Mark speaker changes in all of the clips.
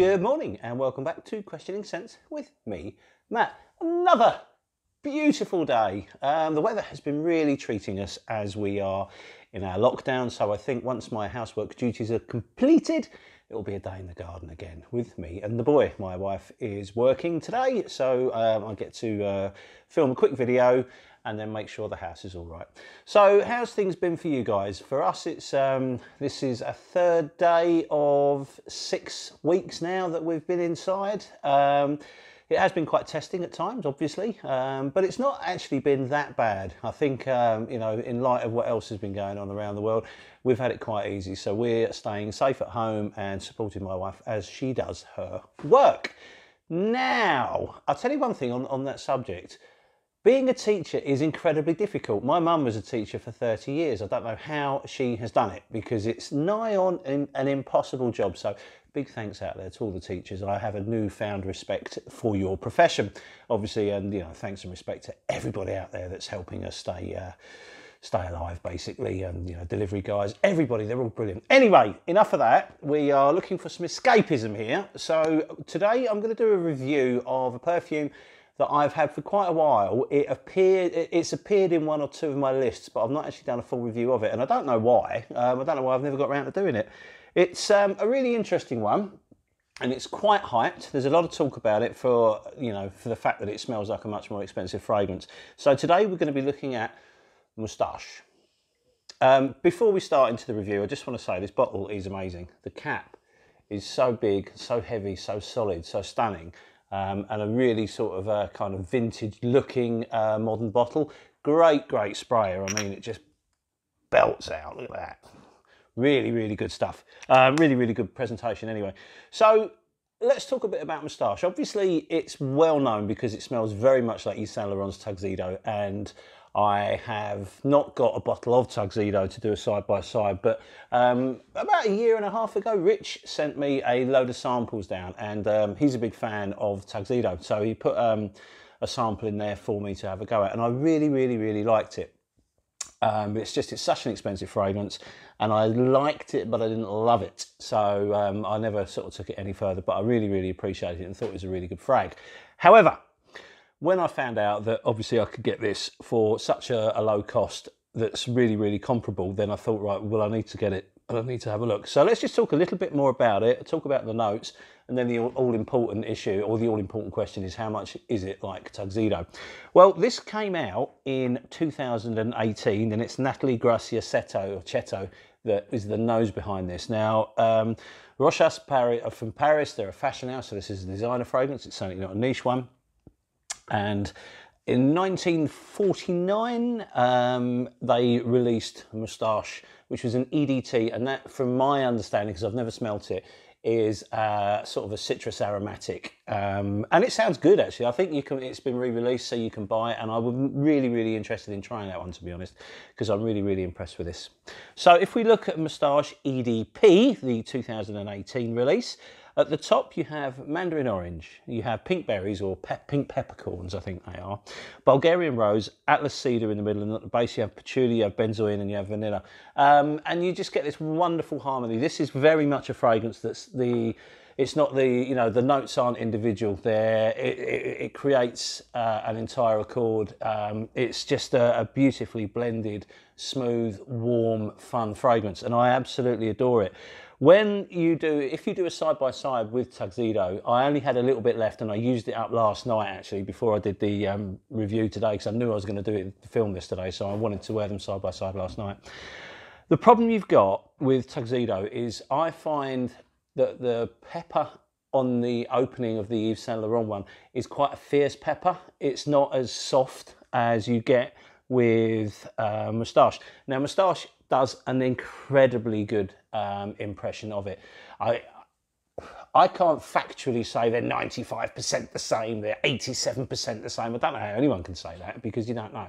Speaker 1: Good morning and welcome back to Questioning Sense with me, Matt. Another beautiful day. The weather has been really treating us as we are in our lockdown, so I think once my housework duties are completed, it will be a day in the garden again with me and the boy. My wife is working today, so I get to film a quick video and then make sure the house is all right. So how's things been for you guys? For us, it's this is a third day of 6 weeks now that we've been inside. It has been quite testing at times, obviously, but it's not actually been that bad. I think, you know, in light of what else has been going on around the world, we've had it quite easy. So we're staying safe at home and supporting my wife as she does her work. Now, I'll tell you one thing on that subject. Being a teacher is incredibly difficult. My mum was a teacher for 30 years. I don't know how she has done it because it's nigh on an impossible job. So big thanks out there to all the teachers. I have a newfound respect for your profession, obviously, and you know, thanks and respect to everybody out there that's helping us stay alive, basically, and you know, delivery guys, everybody, they're all brilliant. Anyway, enough of that. We are looking for some escapism here. So today I'm going to do a review of a perfume that I've had for quite a while. It's appeared in one or two of my lists, but I've not actually done a full review of it, and I don't know why. I don't know why I've never got around to doing it. It's a really interesting one, and it's quite hyped. There's a lot of talk about it for, you know, for the fact that it smells like a much more expensive fragrance. So today we're going to be looking at Moustache. Before we start into the review, I just want to say this bottle is amazing. The cap is so big, so heavy, so solid, so stunning. And a really sort of kind of vintage looking modern bottle. Great sprayer. I mean, it just belts out. Look at that. Really, really good stuff. Really good presentation anyway. So let's talk a bit about Moustache. Obviously, it's well known because it smells very much like Yves Saint Laurent's Tuxedo, and I have not got a bottle of Tuxedo to do a side-by-side, but about a year and a half ago, Rich sent me a load of samples down, and he's a big fan of Tuxedo, so he put a sample in there for me to have a go at, and I really liked it. It's such an expensive fragrance, and I liked it, but I didn't love it, so I never sort of took it any further, but I really appreciated it and thought it was a really good frag. However, when I found out that obviously I could get this for such a low cost that's really comparable, then I thought, right, well, I need to get it and I need to have a look. So let's just talk a little bit more about it, talk about the notes, and then the all-important issue, or the all-important question is, how much is it like Tuxedo? Well, this came out in 2018, and it's Natalie Gracia Cetto that is the nose behind this. Now, Rochas are from Paris. They're a fashion house, so this is a designer fragrance. It's certainly not a niche one. And in 1949, they released Moustache, which was an EDT, and that, from my understanding, because I've never smelt it, is sort of a citrus aromatic, and it sounds good actually. I think you can. It's been re-released, so you can buy it, and I was really interested in trying that one, to be honest, because I'm really impressed with this. So if we look at Moustache EDP, the 2018 release. At the top, you have mandarin orange, you have pink berries, or pink peppercorns, I think they are, Bulgarian rose, atlas cedar in the middle, and at the base you have patchouli, you have benzoin, and you have vanilla. And you just get this wonderful harmony. This is very much a fragrance that's it's not the, you know, the notes aren't individual there. It creates an entire accord. It's just a beautifully blended, smooth, warm, fun fragrance, and I absolutely adore it. If you do a side-by-side with Tuxedo, I only had a little bit left, and I used it up last night actually before I did the review today, because I knew I was going to do it, film this today, so I wanted to wear them side-by-side last night. The problem you've got with Tuxedo is I find that the pepper on the opening of the Yves Saint Laurent one is quite a fierce pepper. It's not as soft as you get with Moustache. Now, Moustache does an incredibly good impression of it. I can't factually say they're 95% the same, they're 87% the same. I don't know how anyone can say that, because you don't know.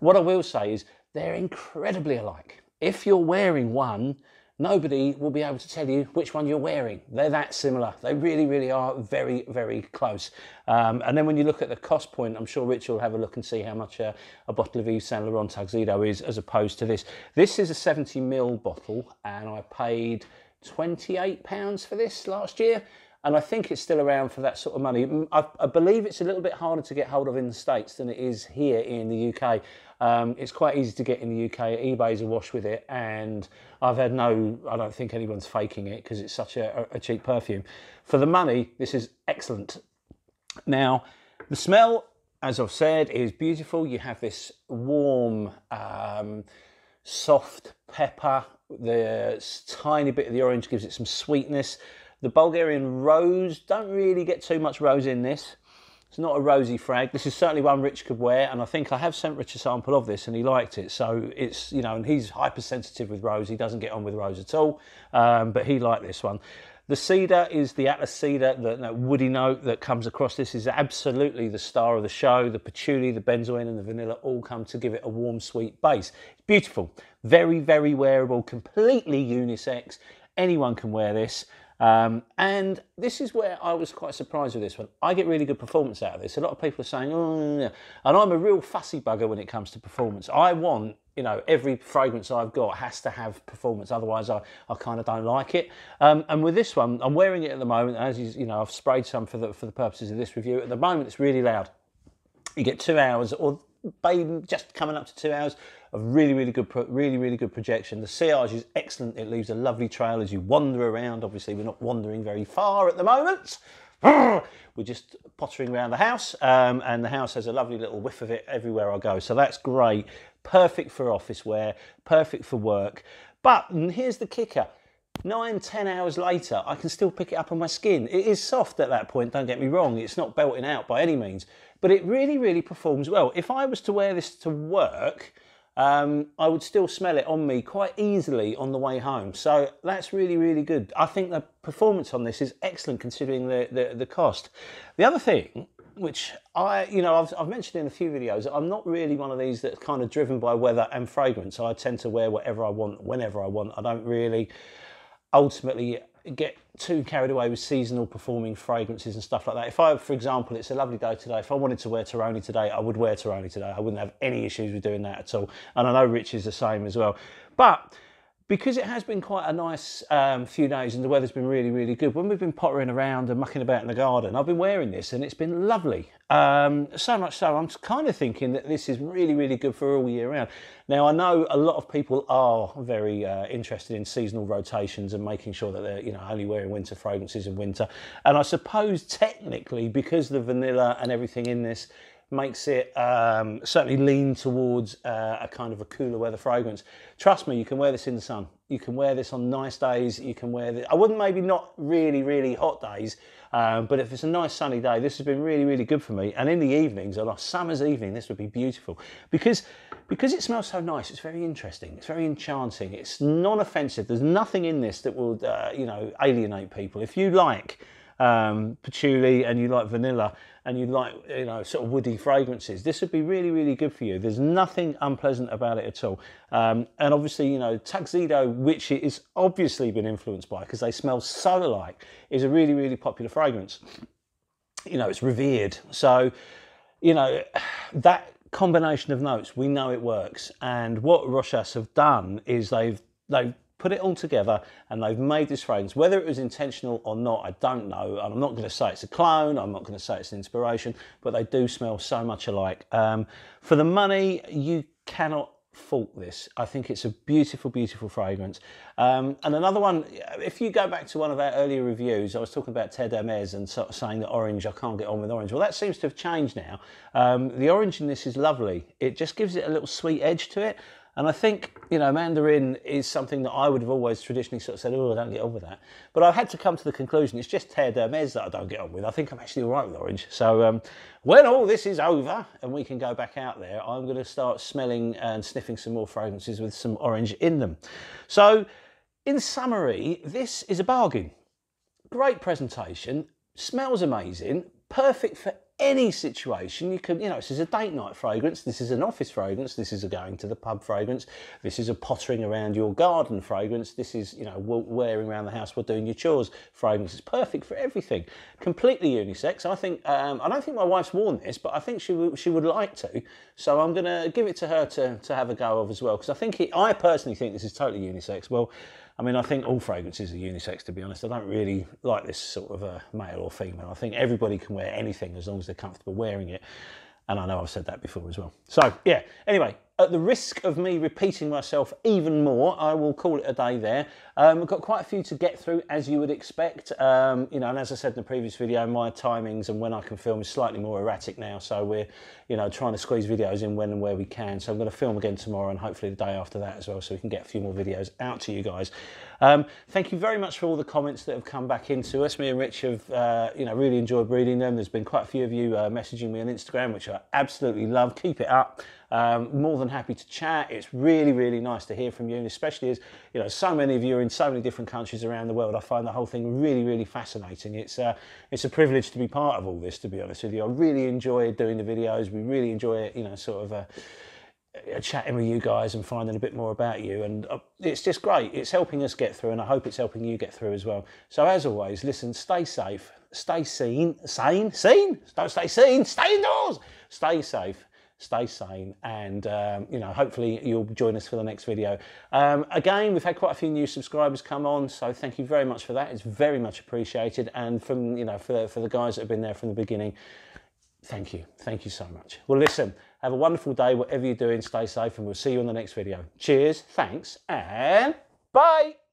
Speaker 1: What I will say is they're incredibly alike. If you're wearing one, nobody will be able to tell you which one you're wearing. They're that similar. They really are very close. And then when you look at the cost point, I'm sure Rich will have a look and see how much a bottle of Yves Saint Laurent Tuxedo is as opposed to this. This is a 70ml bottle, and I paid £28 for this last year. and I think it's still around for that sort of money. I believe it's a little bit harder to get hold of in the States than it is here in the UK. It's quite easy to get in the UK. eBay's awash with it, and I don't think anyone's faking it because it's such a cheap perfume. For the money, this is excellent. Now, the smell, as I've said, is beautiful. You have this warm, soft pepper. The tiny bit of the orange gives it some sweetness. The Bulgarian rose, don't really get too much rose in this. It's not a rosy frag. This is certainly one Rich could wear, and I think I have sent Rich a sample of this and he liked it. So it's, you know, and he's hypersensitive with rose. He doesn't get on with rose at all, but he liked this one. The cedar is the Atlas cedar, that woody note that comes across. This is absolutely the star of the show. The patchouli, the benzoin and the vanilla all come to give it a warm, sweet base. It's beautiful, very, very wearable, completely unisex. Anyone can wear this. And this is where I was quite surprised with this one. I get really good performance out of this. A lot of people are saying, oh, yeah. And I'm a real fussy bugger when it comes to performance. I want, you know, every fragrance I've got has to have performance. Otherwise, I kind of don't like it. And with this one, I'm wearing it at the moment. As you know, I've sprayed some for the purposes of this review. At the moment, it's really loud. You get 2 hours, or just coming up to 2 hours of really good projection. The sillage is excellent. It leaves a lovely trail as you wander around. Obviously, we're not wandering very far at the moment. We're just pottering around the house, and the house has a lovely little whiff of it everywhere I go. So that's great. Perfect for office wear, perfect for work. But here's the kicker. 9-10 hours later, I can still pick it up on my skin. It is soft at that point, don't get me wrong. It's not belting out by any means, but it really performs well. If I was to wear this to work, I would still smell it on me quite easily on the way home. So that's really good. I think the performance on this is excellent considering the cost. The other thing, which I've mentioned in a few videos, I'm not really one of these that's kind of driven by weather and fragrance. I tend to wear whatever I want, whenever I want. I don't really ultimately get too carried away with seasonal performing fragrances and stuff like that. If I, for example, it's a lovely day today, if I wanted to wear Teroni today, I would wear Teroni today. I wouldn't have any issues with doing that at all. And I know Rich is the same as well. But because it has been quite a nice few days and the weather's been really good, when we've been pottering around and mucking about in the garden, I've been wearing this and it's been lovely. So much so, I'm kind of thinking that this is really good for all year round. Now, I know a lot of people are very interested in seasonal rotations and making sure that they're, you know, only wearing winter fragrances in winter. And I suppose technically, because the vanilla and everything in this makes it certainly lean towards a kind of a cooler weather fragrance. Trust me, you can wear this in the sun. You can wear this on nice days. You can wear this. I wouldn't, maybe not really hot days, but if it's a nice sunny day, this has been really good for me. And in the evenings, on a summer's evening, this would be beautiful because it smells so nice. It's very interesting. It's very enchanting. It's non-offensive. There's nothing in this that will alienate people. If you like patchouli and you like vanilla and you like, you know, sort of woody fragrances, this would be really good for you. There's nothing unpleasant about it at all. And obviously, you know, Tuxedo, which it is obviously been influenced by because they smell so alike, is a really popular fragrance. You know, it's revered. So, you know, that combination of notes, we know it works. And what Rochas have done is they've put it all together and they've made this fragrance. Whether it was intentional or not, I don't know. And I'm not going to say it's a clone, I'm not going to say it's an inspiration, but they do smell so much alike. For the money, you cannot fault this. I think it's a beautiful fragrance. And another one, if you go back to one of our earlier reviews, I was talking about Terre d'Hermès and sort of saying that orange, I can't get on with orange. Well, that seems to have changed now. The orange in this is lovely. It just gives it a little sweet edge to it. And I think, you know, mandarin is something that I would have always traditionally sort of said, oh, I don't get on with that. But I've had to come to the conclusion it's just Terre d'Hermès that I don't get on with. I think I'm actually all right with orange. So when all this is over and we can go back out there, I'm going to start smelling and sniffing some more fragrances with some orange in them. So in summary, this is a bargain. Great presentation, smells amazing, perfect for any situation. You can, you know, this is a date night fragrance, this is an office fragrance, this is a going to the pub fragrance, this is a pottering around your garden fragrance, this is, you know, wearing around the house while doing your chores fragrance. It's perfect for everything. Completely unisex. I think, I don't think my wife's worn this, but I think she would like to. So I'm going to give it to her to have a go of as well, because I think I personally think this is totally unisex. Well, I mean, I think all fragrances are unisex, to be honest. I don't really like this sort of a male or female. I think everybody can wear anything as long as they're comfortable wearing it. And I know I've said that before as well. So, yeah, anyway, at the risk of me repeating myself even more, I will call it a day there. We've got quite a few to get through, as you would expect. You know, and as I said in the previous video, my timings and when I can film is slightly more erratic now. So we're, you know, trying to squeeze videos in when and where we can. So I'm going to film again tomorrow and hopefully the day after that as well, so we can get a few more videos out to you guys. Thank you very much for all the comments that have come back into us. Me and Rich have, you know, really enjoyed reading them. There's been quite a few of you messaging me on Instagram, which I absolutely love. Keep it up. More than happy to chat. It's really, really nice to hear from you, and especially as, you know, so many of you are in so many different countries around the world. I find the whole thing really, really fascinating. It's a privilege to be part of all this, to be honest with you. I really enjoy doing the videos. We really enjoy it, you know, sort of chatting with you guys and finding a bit more about you, and it's just great. It's helping us get through, and I hope it's helping you get through as well. So as always, listen, stay safe, stay sane, don't stay seen, stay indoors, stay safe, stay sane, and you know, hopefully you'll join us for the next video. Again, we've had quite a few new subscribers come on, so thank you very much for that. It's very much appreciated, and from, you know, for the guys that have been there from the beginning, thank you so much. Well, listen, have a wonderful day, whatever you're doing, stay safe, and we'll see you in the next video. Cheers, thanks, and bye.